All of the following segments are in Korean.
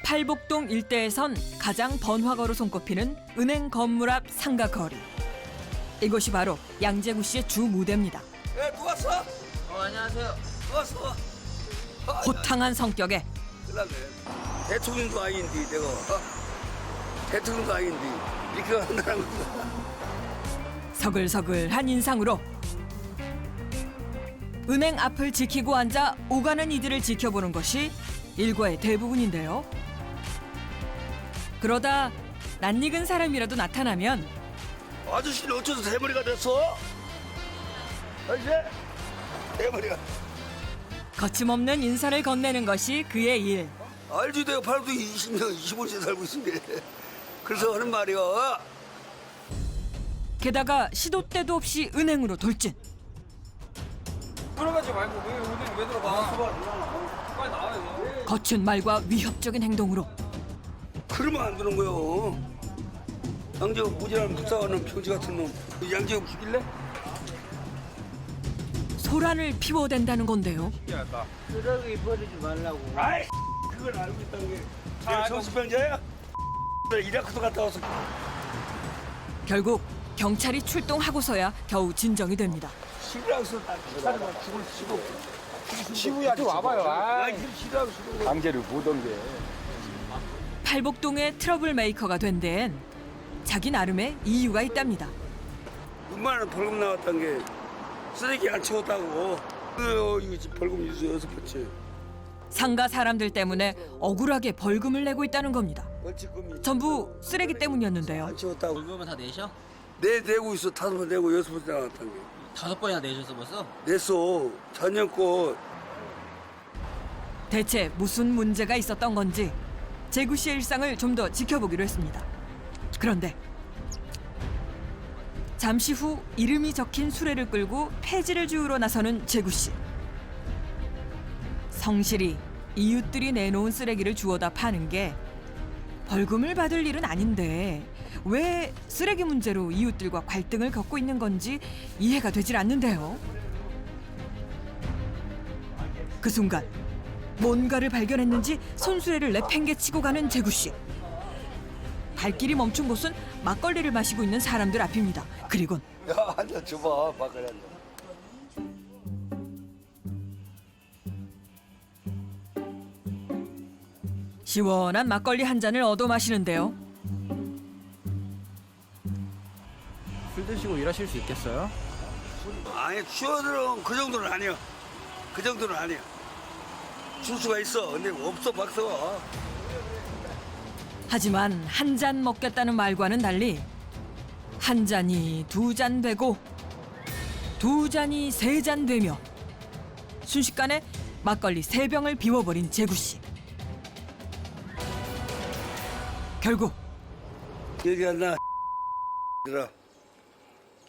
팔복동 일대에선 가장 번화가로 손꼽히는 은행 건물 앞 상가 거리. 이곳이 바로 양재구 씨의 주 무대입니다. 예, 누구 왔어? 안녕하세요. 누구 왔어? 호탕한 성격에 그러네. 대통령도 아닌데 내가 대통령도 아닌데 이렇게 한다는 거야. 서글서글한 인상으로 은행 앞을 지키고 앉아 오가는 이들을 지켜보는 것이 일과의 대부분인데요. 그러다 낯익은 사람이라도 나타나면 아저씨는 어째서 대머리가 됐어? 아저씨 대머리가. 거침없는 인사를 건네는 것이 그의 일. 알지 내가 팔도 20년 25년 살고 있는데 그래서 하는 말이야. 게다가 시도 때도 없이 은행으로 돌진. 들어가지 말고 왜 들어가? 빨리 나와요. 거친 말과 위협적인 행동으로 그러면 안 되는 거요. 양재구 무지한 불쌍한 병지 같은 놈. 양재구 죽일래? 소란을 피워댄다는 건데요. 쓰레기 버리지 말라고. 아이 그걸 알고 있다는 게 내가 정신병자야? 이라크도 갔다 와서 결국 경찰이 출동하고서야 겨우 진정이 됩니다. 시라서 기다리면 죽을 수도 없고 시부야 좀 와봐요. 아이 시라고 수도 강제를 못 옮겨. 팔복동의 트러블 메이커가 된 데엔 자기 나름의 이유가 있답니다. 6만 원 벌금 나왔던 게 쓰레기 안 치웠다고. 이거 지금 벌금 유수 6번째. 상가 사람들 때문에 억울하게 벌금을 내고 있다는 겁니다. 벌칙금이 전부 쓰레기 때문이었는데요. 안 치웠다고. 벌금은 다 내셔? 내고 있어. 5번 내고 6번 나왔던 게. 5번이나 내셨어 벌써? 냈어. 작년 거. 대체 무슨 문제가 있었던 건지 재구 씨의 일상을 좀 더 지켜보기로 했습니다. 그런데 잠시 후 이름이 적힌 수레를 끌고 폐지를 주우러 나서는 재구 씨. 성실히 이웃들이 내놓은 쓰레기를 주워다 파는 게 벌금을 받을 일은 아닌데 왜 쓰레기 문제로 이웃들과 갈등을 겪고 있는 건지 이해가 되질 않는데요. 그 순간 뭔가를 발견했는지 손수레를 내팽개치고 가는 재구 씨. 발길이 멈춘 곳은 막걸리를 마시고 있는 사람들 앞입니다. 그리곤 야, 한잔 줘봐. 막걸리 한 잔. 시원한 막걸리 한 잔을 얻어 마시는데요. 술 드시고 일하실 수 있겠어요? 아니, 추워들은 그 정도는 아니야. 그 정도는 아니야. 줄 수가 있어. 근데 없어, 박사가. 하지만 한 잔 먹겠다는 말과는 달리 한 잔이 두 잔 되고 두 잔이 세 잔 되며 순식간에 막걸리 3병을 비워버린 재구 씨. 결국 기억이 안 나. 들어.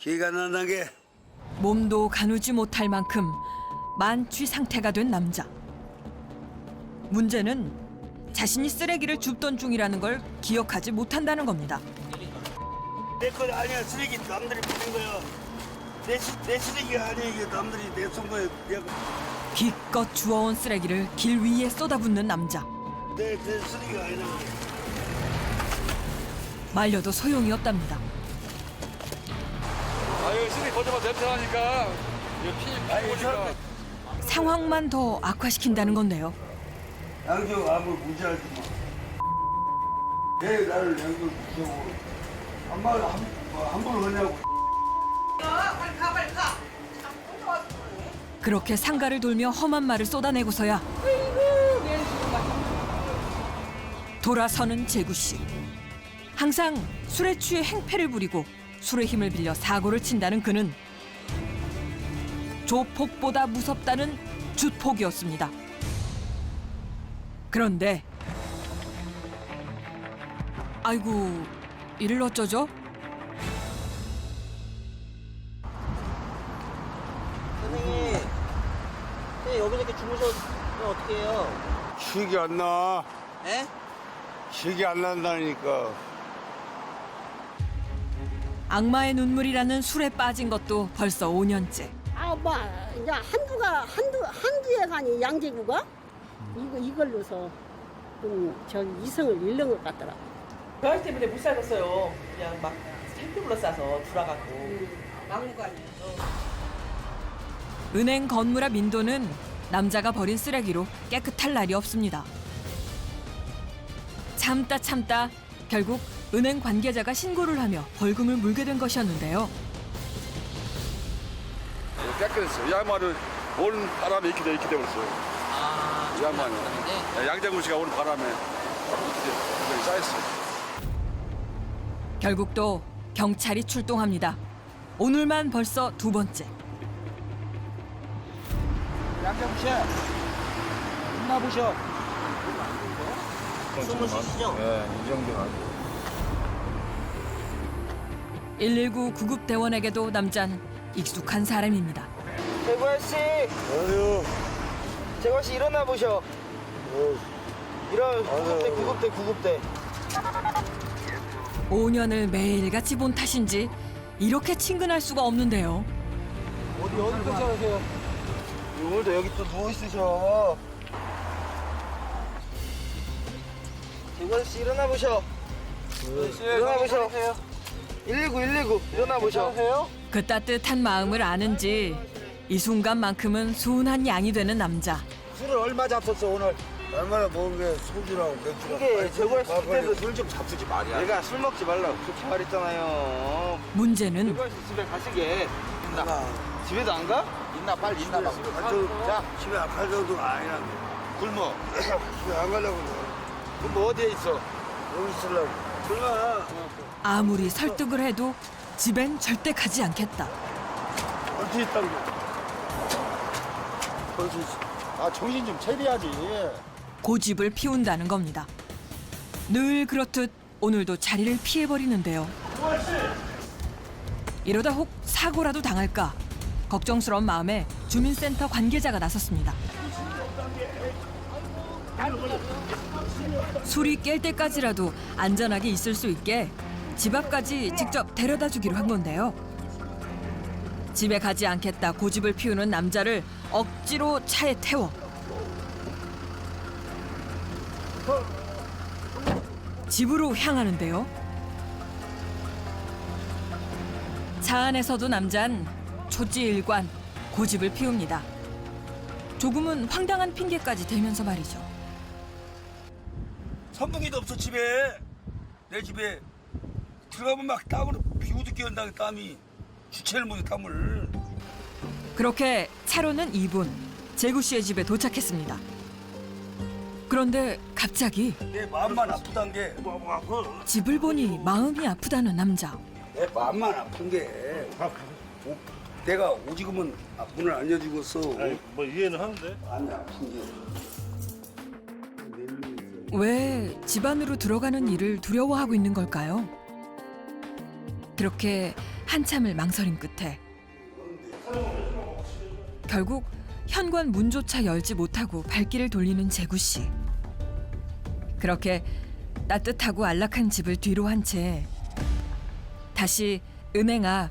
기억이 안 난다는 게 몸도 가누지 못할 만큼 만취 상태가 된 남자. 문제는 자신이 쓰레기를 줍던 중이라는 걸 기억하지 못한다는 겁니다. 내 거 아니야. 쓰레기 남들이 뿌린 거야. 내 쓰레기가 아니야. 이게 남들이 내쏜 거야. 내가 기껏 주워온 쓰레기를 길 위에 쏟아붓는 남자. 내 쓰레기가 아니라. 말려도 소용이 없답니다. 아유 쓰레기 거저봐 냄새 나니까 피 보니까. 상황만 더 악화시킨다는 건데요. 양주 아무 무시하지 마. 내 나를 양주 무시하고 한말 함부로 하냐고. 그렇게 상가를 돌며 험한 말을 쏟아내고서야 돌아서는 재구 씨. 항상 술에 취해 행패를 부리고 술의 힘을 빌려 사고를 친다는 그는 조폭보다 무섭다는 주폭이었습니다. 그런데 아이고, 이를 어쩌죠? 선생님 여기서 이렇게 주무셔면 어떻게 해요? 기억이 안 나. 에? 기억이 안 난다니까. 악마의 눈물이라는 술에 빠진 것도 벌써 5년째. 뭐 이제 한두 해가니 양재구가 이걸로서 조금 저기 이성을 잃는 것 같더라고. 그 아저씨 때문에 못 살겠어요. 그냥 막 생피불러 싸서 돌아가고. 막무가내요. 은행 건물 앞 인도는 남자가 버린 쓰레기로 깨끗할 날이 없습니다. 참다 결국 은행 관계자가 신고를 하며 벌금을 물게 된 것이었는데요. 깎였어요. 이 양말을 오는 바람에 이렇게 돼버렸어요. 이 양말이. 양재구 씨가 오는 바람에 이렇게 쌓였어요. 결국 또 경찰이 출동합니다. 오늘만 벌써 2번째. 양재구 씨, 있나 보셔. 숨을 쉬시죠? 네, 이 정도는. 119 구급대원에게도 남잔 익숙한 사람입니다. 재구 아저씨. 아유, 재구 아저씨 일어나 보셔. 구급대. 5년을 매일같이 본 탓인지 이렇게 친근할 수가 없는데요. 어디 괜찮으세요? 오늘도 여기 또 누워 있으셔. 재구 아저씨 일어나 보셔. 일어나 보셔. 119 일어나 보셔. 그 따뜻한 마음을 아는지 이 순간만큼은 순한 양이 되는 남자. 술을 얼마 잡섰어 오늘? 얼마나 먹은 게 소주라고 맥주라고. 이게 재구 아저씨 그때도 술좀 잡수지 말이야. 내가 술 먹지 말라고 그렇게 말했잖아요. 문제는 재구 아저씨 집에 가시게. 집에도 안 가? 있나 빨리 있나 봐. 자, 집에 안 갈 정도는 아니란데. 굶어. 집에 안 가려고 그래. 그럼 뭐 어디에 있어? 여기 있으려고. 들어가. 아무리 설득을 해도 집엔 절대 가지 않겠다. 어디 있다는 거. 아 정신 좀 차려야지. 고집을 피운다는 겁니다. 늘 그렇듯 오늘도 자리를 피해버리는데요. 이러다 혹 사고라도 당할까 걱정스러운 마음에 주민센터 관계자가 나섰습니다. 술이 깰 때까지라도 안전하게 있을 수 있게 집 앞까지 직접 데려다 주기로 한 건데요. 집에 가지 않겠다 고집을 피우는 남자를 억지로 차에 태워 집으로 향하는데요. 차 안에서도 남잔 초지일관 고집을 피웁니다. 조금은 황당한 핑계까지 대면서 말이죠. 선풍기도 없어 집에. 내 집에 들어가면 막 땀으로 비우듯 끼운다 땀이. 주체를 못해 땀을. 그렇게 차로는 2분 재구 씨의 집에 도착했습니다. 그런데 갑자기 내 마음만 아프단 게. 집을 보니 마음이 아프다는 남자. 내 마음만 아픈 게. 내가 오지금은 문을 안 여주고서. 뭐 이해는 하는데. 마음이 아픈 게. 왜 집 안으로 들어가는 일을 두려워하고 있는 걸까요? 그렇게 한참을 망설인 끝에 결국 현관 문조차 열지 못하고 발길을 돌리는 재구 씨. 그렇게 따뜻하고 안락한 집을 뒤로 한 채 다시 은행 앞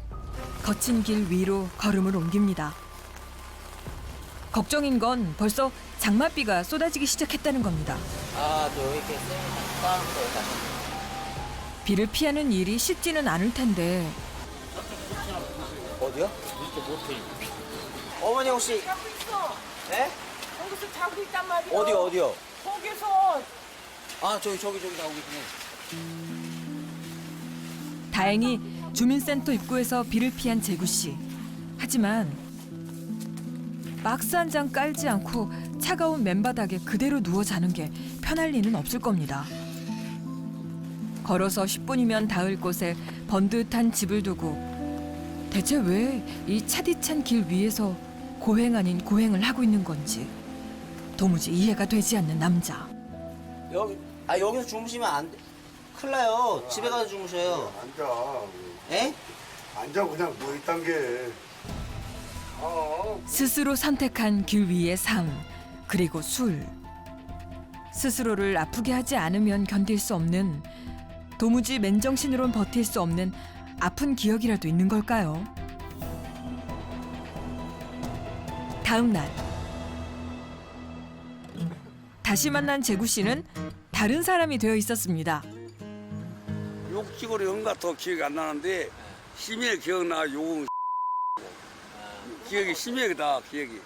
거친 길 위로 걸음을 옮깁니다. 걱정인 건 벌써 장맛비가 쏟아지기 시작했다는 겁니다. 아, 또 이렇게 싸우는 거다. 비를 피하는 일이 쉽지는 않을 텐데 어디요? 어머니 혹시 네? 거기서 자고 있단 말이야. 어디요? 거기서 아, 저기 자고 계시네. 다행히 주민센터 입구에서 비를 피한 재구 씨. 하지만 박스 한 장 깔지 않고 차가운 맨바닥에 그대로 누워 자는 게 편할 리는 없을 겁니다. 걸어서 10분이면 닿을 곳에 번듯한 집을 두고 대체 왜 이 차디찬 길 위에서 고행 아닌 고행을 하고 있는 건지 도무지 이해가 되지 않는 남자. 여기서 주무시면 안 돼. 큰일 나요. 집에 가서 주무셔요. 앉아. 에? 앉아 그냥 뭐 있단 게. 스스로 선택한 길 위의 삶, 그리고 술. 스스로를 아프게 하지 않으면 견딜 수 없는, 도무지 맨정신으론 버틸 수 없는 아픈 기억이라도 있는 걸까요? 다음 날 다시 만난 재구 씨는 다른 사람이 되어 있었습니다. 욕지고리 응가 더 기억이 안 나는데 심하게 기억나. 욕은 기억이 심하게 다 기억이.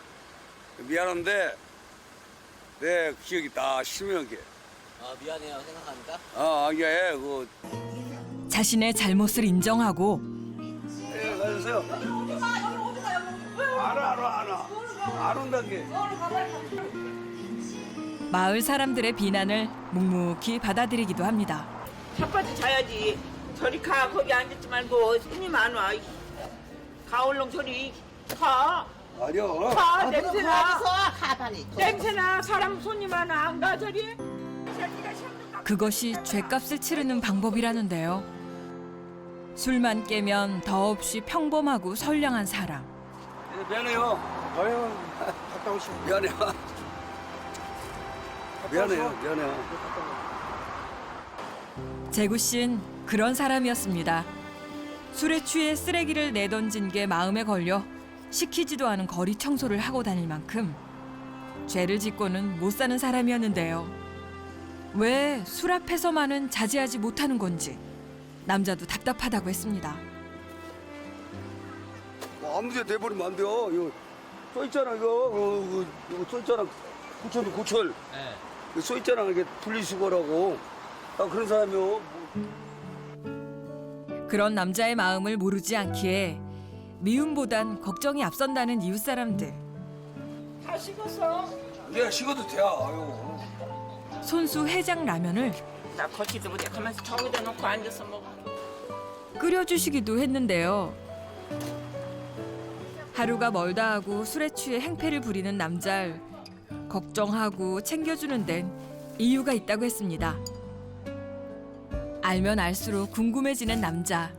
미안한데 내 기억이 다 심하게. 미안해요 생각하니까. 아니야 그. 자신의 잘못을 인정하고 가주세요. 안 온다는 게. 마을 사람들의 비난을 묵묵히 받아들이기도 합니다. 텃밭에 자야지. 저리 가. 거기 앉지 말고 손님 안 와. 가 얼른 저리 가. 아니요. 가. 냄새나. 가 빨리. 냄새나. 사람 손님 하나 안 가 저리. 그것이 죗값을 치르는 방법이라는데요. 술만 깨면 더없이 평범하고 선량한 사람. 미안해요. 아유, 갔다 오시고. 미안해요. 미안해요. 재구 씨는 그런 사람이었습니다. 술에 취해 쓰레기를 내던진 게 마음에 걸려 시키지도 않은 거리 청소를 하고 다닐 만큼 죄를 짓고는 못 사는 사람이었는데요. 왜 술 앞에서만은 자제하지 못하는 건지 남자도 답답하다고 했습니다. 아무데나 내버리면 안 돼요. 이거 써 있잖아 이거. 이거 써 있잖아. 고철. 네. 써 있잖아 이게 분리수거라고. 그런 사람이요. 그런 남자의 마음을 모르지 않기에 미움보단 걱정이 앞선다는 이웃 사람들. 다 식었어. 내가 식어도 돼. 아유. 손수 해장 라면을 나 걷지도 못해. 가만히 저기다 놓고 앉아서 먹어. 끓여주시기도 했는데요. 하루가 멀다 하고 술에 취해 행패를 부리는 남자를 걱정하고 챙겨주는 데는 이유가 있다고 했습니다. 알면 알수록 궁금해지는 남자.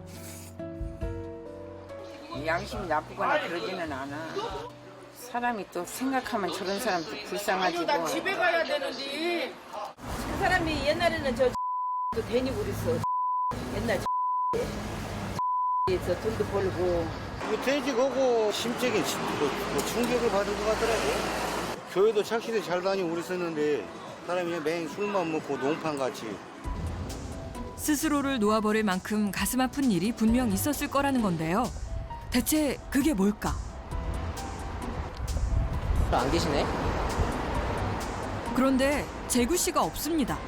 양심이 나쁘거나 그러지는 않아. 사람이 또 생각하면 저런 사람도 불쌍하지 뭐. 집에 가야 되는데. 그 사람이 옛날에는 저 대니 그랬어. 옛날 에서 돈도 벌고. 퇴직하고 심적인 충격을 받은 것 같더라고. 교회도 착실히 잘 다니고 그랬었는데 사람이 그냥 맹 술만 먹고 농판같이. 스스로를 놓아버릴 만큼 가슴 아픈 일이 분명 있었을 거라는 건데요. 대체 그게 뭘까? 안 계시네? 그런데 재구 씨가 없습니다.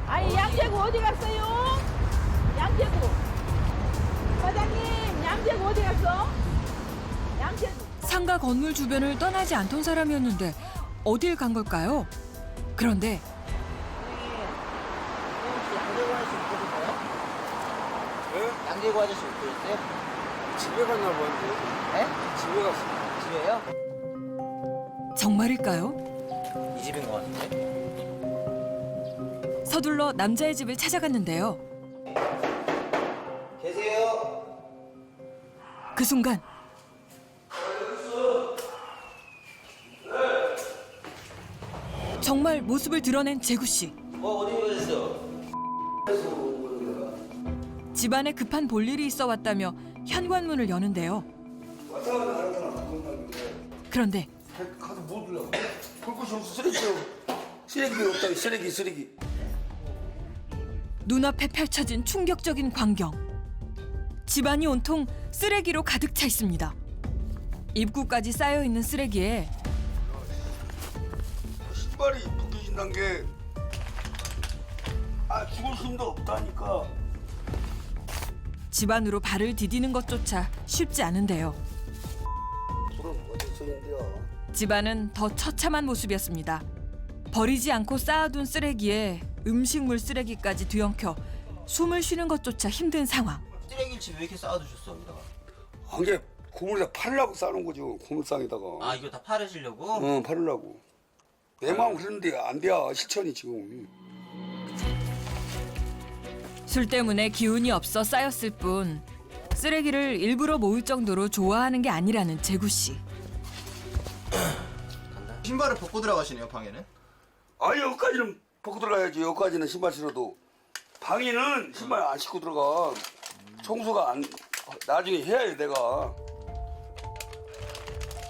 아니 양재구 어디 갔어요? 양재구. 사장님 양재구 어디 갔어? 양재구. 상가 건물 주변을 떠나지 않던 사람이었는데 어딜 간 걸까요? 그런데 양재구 아저씨 못 보셨어요? 집에 갔나 보는데. 네? 집에 갔어. 집에요? 정말일까요? 이 집인 것 같은데. 서둘러 남자의 집을 찾아갔는데요. 계세요? 그 순간 정말 모습을 드러낸 재구 씨. 어디 계셨어? 집안에 급한 볼일이 있어 왔다며 현관문을 여는데요. 그런데 가서 뭐 들라고? 볼 곳이 없어. 쓰레기 없다. 쓰레기. 눈앞에 펼쳐진 충격적인 광경. 집안이 온통 쓰레기로 가득 차 있습니다. 입구까지 쌓여 있는 쓰레기에 신발이 벗겨진다는 게 죽을 힘도 없다니까. 집 안으로 발을 디디는 것조차 쉽지 않은데요. 그럼 어디서 인데요? 집안은 더 처참한 모습이었습니다. 버리지 않고 쌓아둔 쓰레기에 음식물 쓰레기까지 뒤엉켜 숨을 쉬는 것조차 힘든 상황. 쓰레기집 왜 이렇게 쌓아두셨어 여기다가? 이게 고물에다 팔려고 싸는 거죠. 고물상에다가. 아 이거 다 팔으시려고? 응, 팔으려고. 내 마음 그러는데 안 돼. 실천이 지금. 술 때문에 기운이 없어 쌓였을 뿐 쓰레기를 일부러 모을 정도로 좋아하는 게 아니라는 재구 씨. 신발을 벗고 들어가시네요 방에는. 여기까지는 벗고 들어가야지. 여기까지는 신발 신어도. 방에는 신발 안 신고 들어가. 청소가 나중에 해야 해 내가.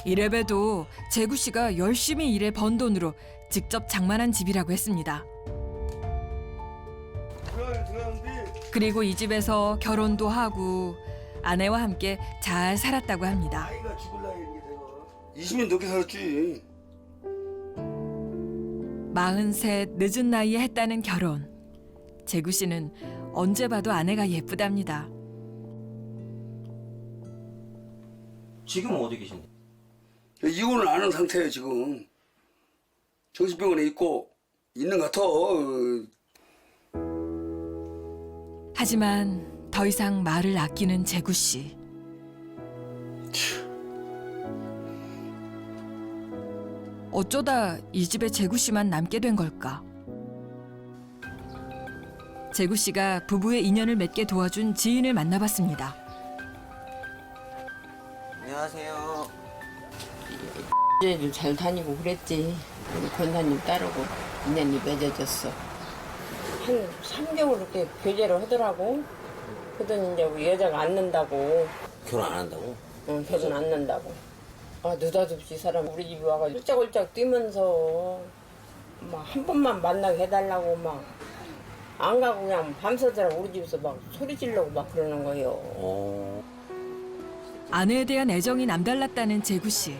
이래봬도 재구 씨가 열심히 일해 번 돈으로 직접 장만한 집이라고 했습니다. 그리고 이 집에서 결혼도 하고 아내와 함께 잘 살았다고 합니다. 아이가 죽을 나이인데 내가 20년 넘게 살았지. 43 늦은 나이에 했다는 결혼. 재구 씨는 언제 봐도 아내가 예쁘답니다. 지금 어디 계신데? 이혼을 안 한 상태예요 지금. 정신병원에 있는 것 같아. 하지만 더 이상 말을 아끼는 재구 씨. 어쩌다 이 집에 재구 씨만 남게 된 걸까? 재구 씨가 부부의 인연을 맺게 도와준 지인을 만나봤습니다. 안녕하세요. 이제도 잘 다니고 그랬지. 우리 권사님 따르고 인연이 맺어졌어. 한 3개월 이렇게 교제를 하더라고. 그러더니 이제 우리 여자가 안 는다고. 결혼 안 한다고? 응, 결혼 안 는다고. 아, 느닷없이 사람 우리 집에 와가 홀짝홀짝 뛰면서 막 한 번만 만나게 해달라고 막 안 가고 그냥 밤새더라고 우리 집에서 막 소리 지르고 막 그러는 거예요. 아내에 대한 애정이 남달랐다는 재구 씨.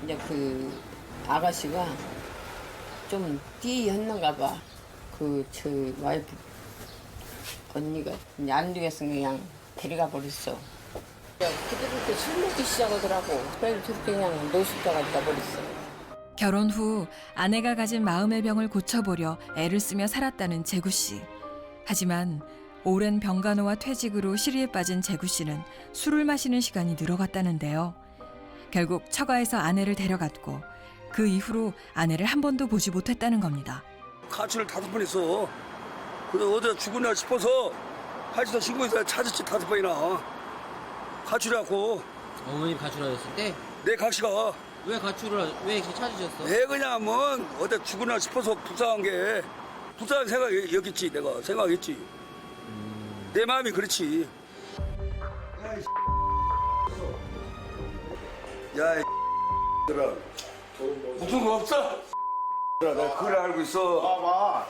이제 그 아가씨가 좀 띠였는가 봐. 저 와이프 언니가 이제 안 되겠으면 그냥 데려가 버렸어. 그들한테 술 먹기 시작하더라고. 그래서 저렇게 그냥 노숙자가 돼버렸어. 결혼 후 아내가 가진 마음의 병을 고쳐보려 애를 쓰며 살았다는 재구 씨. 하지만 오랜 병간호와 퇴직으로 시리에 빠진 재구 씨는 술을 마시는 시간이 늘어갔다는데요. 결국 처가에서 아내를 데려갔고 그 이후로 아내를 한 번도 보지 못했다는 겁니다. 가출을 5번 했어. 그래서 어디다 죽었나 싶어서 팔찌도 신고해서 찾았지 5번이나. 가출해갖고 어머님 가출하셨을 때? 내 각시가 왜 이렇게 찾으셨어? 내 그냥 뭐 어디다 죽었나 싶어서 불쌍한 생각이었겠지. 내가 생각했지. 내 마음이 그렇지. 야, 이 들아, 무슨 거 없어? 내가 그걸 알고 있어.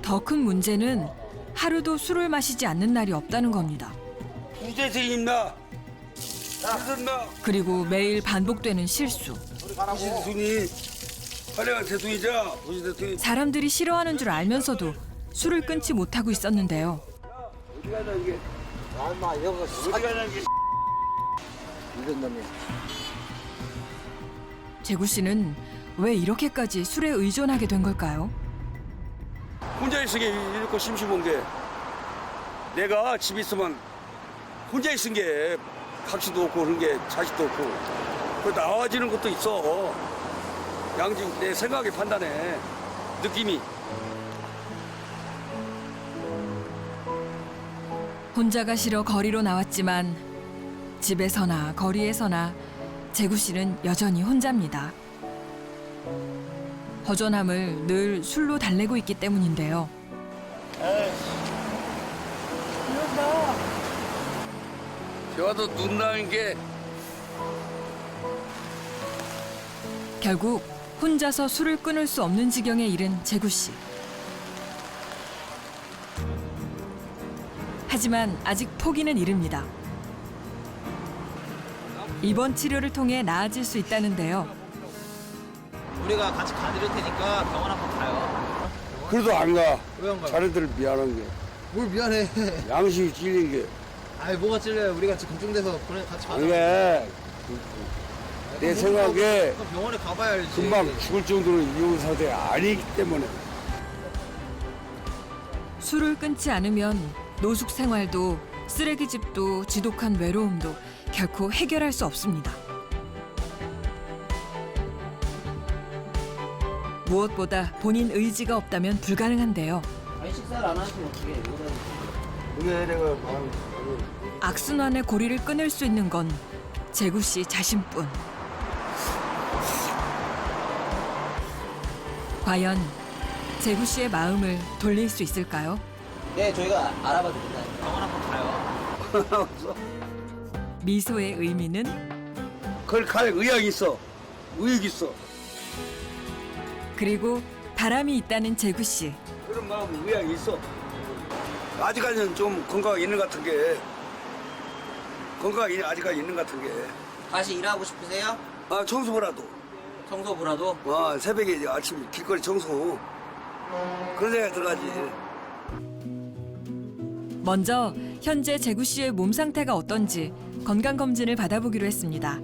더 큰 문제는 하루도 술을 마시지 않는 날이 없다는 겁니다. 우재생님 나, 무슨 나, 그리고 매일 반복되는 실수. 우재 대통령이 활약한 대통령이자 우재 대통령이 사람들이 싫어하는 줄 알면서도 술을 끊지 못하고 있었는데요. 어디 가냐 이게? 얼마 이거 어디 가냐 이게? 이런 놈이. 재구 씨는 왜 이렇게까지 술에 의존하게 된 걸까요? 혼자 있은 게 이렇게 심심한 게 내가 집에 있으면 혼자 있은 게 각시도 없고 그런 게 자식도 없고 그 나와지는 것도 있어. 양지 내 생각에 판단해 느낌이. 혼자가 싫어 거리로 나왔지만 집에서나 거리에서나 재구 씨는 여전히 혼자입니다. 허전함을 늘 술로 달래고 있기 때문인데요. 제가도 눈 나는 게 결국 혼자서 술을 끊을 수 없는 지경에 이른 재구 씨. 하지만 아직 포기는 이릅니다. 입원 치료를 통해 나아질 수 있다는데요. 우리가 같이 가드릴 테니까 병원 한번 가요. 그래도 안 가. 왜 안 가요? 자네들 미안한 게 뭘 미안해. 양심이 찔린 게 아이 뭐가 찔려요. 우리가 지금 걱정돼서 같이 가자. 안 돼. 내 생각에 그럼 병원에 가봐야 알지. 금방 죽을 정도로 이혼 상태가 아니기 때문에. 술을 끊지 않으면 노숙 생활도 쓰레기집도 지독한 외로움도 결코 해결할 수 없습니다. 무엇보다 본인 의지가 없다면 불가능한데요. 아니 식사를 안 하시면 어떻게 해? 그게 내가 마음이 악순환의 고리를 끊을 수 있는 건 재구 씨 자신뿐. 과연 재구 씨의 마음을 돌릴 수 있을까요? 네, 저희가 알아봐 드립니다. 병원 한번 가요. 미소의 의미는 그걸 갈 의향이 있어. 의욕이 있어. 그리고 바람이 있다는 재구 씨. 그런 마음 의향이 있어. 아직까지는 좀 건강이 있는 것 같은 게 건강이 아직까지 있는 것 같은 게 다시 일하고 싶으세요? 청소부라도 청소부라도? 새벽에 이제 아침 길거리 청소 그런 생각이 들어가지. 먼저 현재 재구 씨의 몸 상태가 어떤지 건강 검진을 받아보기로 했습니다.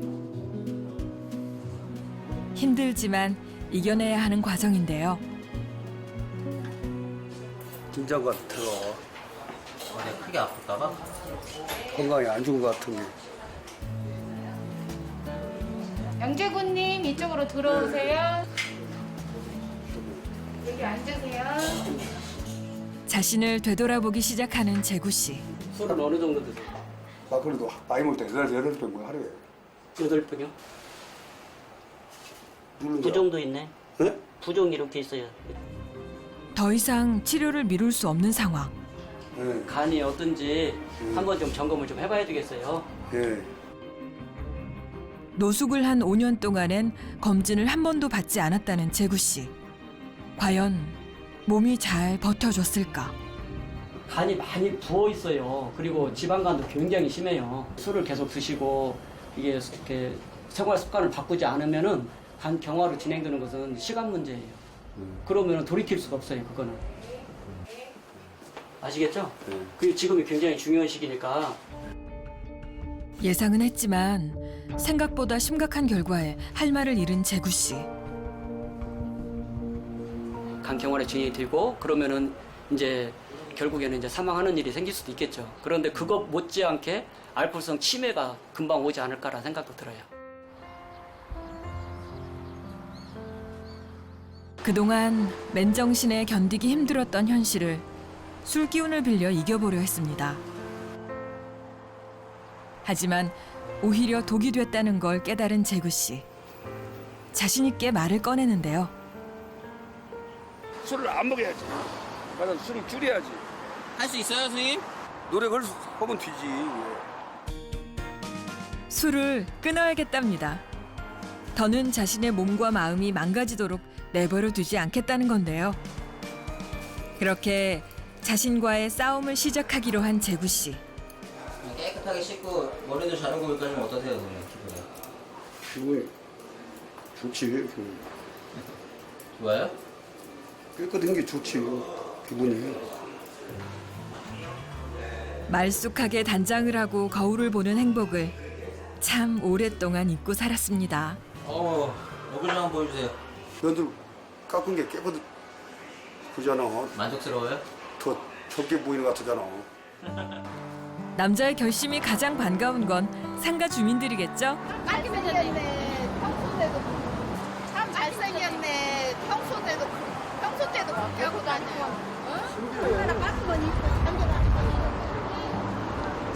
힘들지만 이겨내야 하는 과정인데요. 긴장 같아. 내가 크게 아플까봐? 건강이 안 좋은 것 같은 게. 영재군님 이쪽으로 들어오세요. 여기 앉으세요. 자신을 되돌아보기 시작하는 재구 씨. 술은 어느 정도 드세요? 그래도 나이 먹을 때 8병 뭐 하루에. 8병이요? 부종도 있네. 네? 부종 이렇게 있어요. 더 이상 치료를 미룰 수 없는 상황. 네. 간이 어떤지 한번 좀 점검을 좀 해봐야 되겠어요. 예. 노숙을 한 5년 동안엔 검진을 한 번도 받지 않았다는 재구 씨. 과연 몸이 잘 버텨줬을까? 간이 많이 부어 있어요. 그리고 지방간도 굉장히 심해요. 술을 계속 드시고 이게 이렇게 생활 습관을 바꾸지 않으면은 간 경화로 진행되는 것은 시간 문제예요. 그러면 돌이킬 수가 없어요. 그거는 아시겠죠? 그 지금이 굉장히 중요한 시기니까. 예상은 했지만 생각보다 심각한 결과에 할 말을 잃은 재구 씨. 간 경화에 진행이 되고 그러면은 이제 결국에는 이제 사망하는 일이 생길 수도 있겠죠. 그런데 그것 못지않게 알코올성 치매가 금방 오지 않을까라는 생각도 들어요. 그동안 맨정신에 견디기 힘들었던 현실을 술 기운을 빌려 이겨보려 했습니다. 하지만 오히려 독이 됐다는 걸 깨달은 재구 씨. 자신 있게 말을 꺼내는데요. 술을 안 먹어야지. 나는 술을 줄여야지. 할 수 있어요, 선생님? 노력을 하면 되지. 술을 끊어야겠답니다. 더는 자신의 몸과 마음이 망가지도록 내버려 두지 않겠다는 건데요. 그렇게 자신과의 싸움을 시작하기로 한 재구 씨. 깨끗하게 씻고 머리도 자르고 여기까지는 어떠세요, 선생님? 기분이? 기분이 좋지. 좋아요? 깨끗한 게 좋지. 기분이. 말쑥하게 단장을 하고 거울을 보는 행복을 참 오랫동안 잊고 살았습니다. 얼굴 좀 한번 보여주세요. 너들 깎은 게 깨끗 그잖아. 만족스러워요? 더 적게 보이는 것 같잖아. 남자의 결심이 가장 반가운 건 상가 주민들이겠죠? 깔게 생겼네. 평소 때도 참 잘생겼네. 평소 때도 그렇게 하고 다니고. 얼마나 깔끔한 입고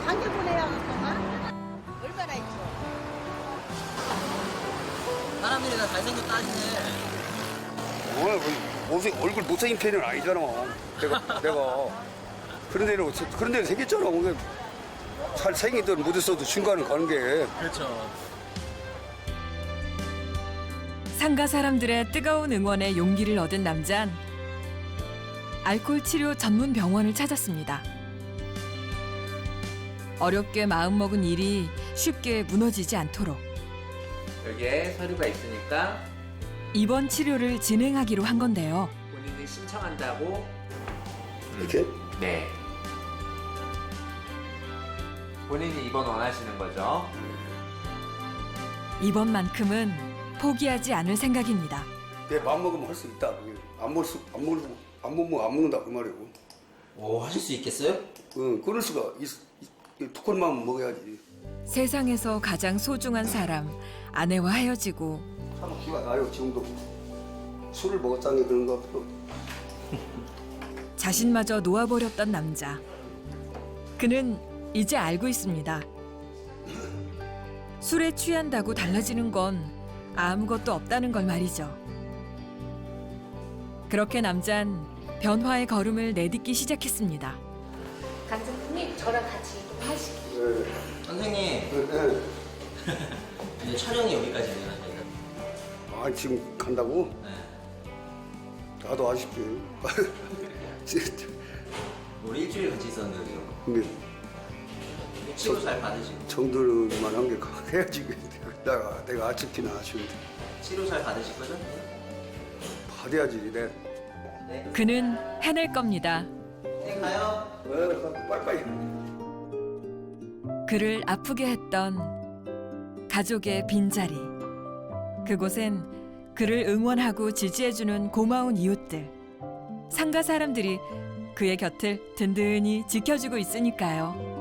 장기 보내야겠구나. 얼마나 있죠? 사람들이 다 잘생겼다 하시네. 얼굴 못생긴 편은 아니잖아. 내가 그런 데는 생겼잖아. 잘생기든 못했어도 중간은 가는 게. 그렇죠. 상가 사람들의 뜨거운 응원에 용기를 얻은 남잔 알코올 치료 전문 병원을 찾았습니다. 어렵게 마음먹은 일이 쉽게 무너지지 않도록 여기에 서류가 있으니까 입원 치료를 진행하기로 한 건데요. 본인이 신청한다고. 이렇게? 네. 본인이 입원 원하시는 거죠? 이번만큼은 포기하지 않을 생각입니다. 내 마음 먹으면 할 수 있다. 안 먹는다 그 말이고. 오, 하실 수 있겠어요? 끊을 수가 두 콘만 먹어야지. 세상에서 가장 소중한 사람 아내와 헤어지고 참 기가 나요. 지금도 술을 먹었다는 게 그런 거 같고. 자신마저 놓아버렸던 남자. 그는 이제 알고 있습니다. 술에 취한다고 달라지는 건 아무것도 없다는 걸 말이죠. 그렇게 남잔 변화의 걸음을 내딛기 시작했습니다. 간장님 저랑 같이 좀 하시기. 네. 선생님, 네. 이제 촬영이 여기까지네요. 저희가. 아, 지금 간다고? 네. 나도 아쉽지. 우리 일주일 같이 있었는데 여기요. 근데 치료 잘 받으시고. 정들만 한 게 해야지. 내가 아쉽기는 아쉬운데. 치료 잘 받으실 거죠? 받아야지. 내. 네. 그는 해낼 겁니다. 선생님 가요. 빨리빨리. 그를 아프게 했던 가족의 빈자리. 그곳엔 그를 응원하고 지지해주는 고마운 이웃들. 상가 사람들이 그의 곁을 든든히 지켜주고 있으니까요.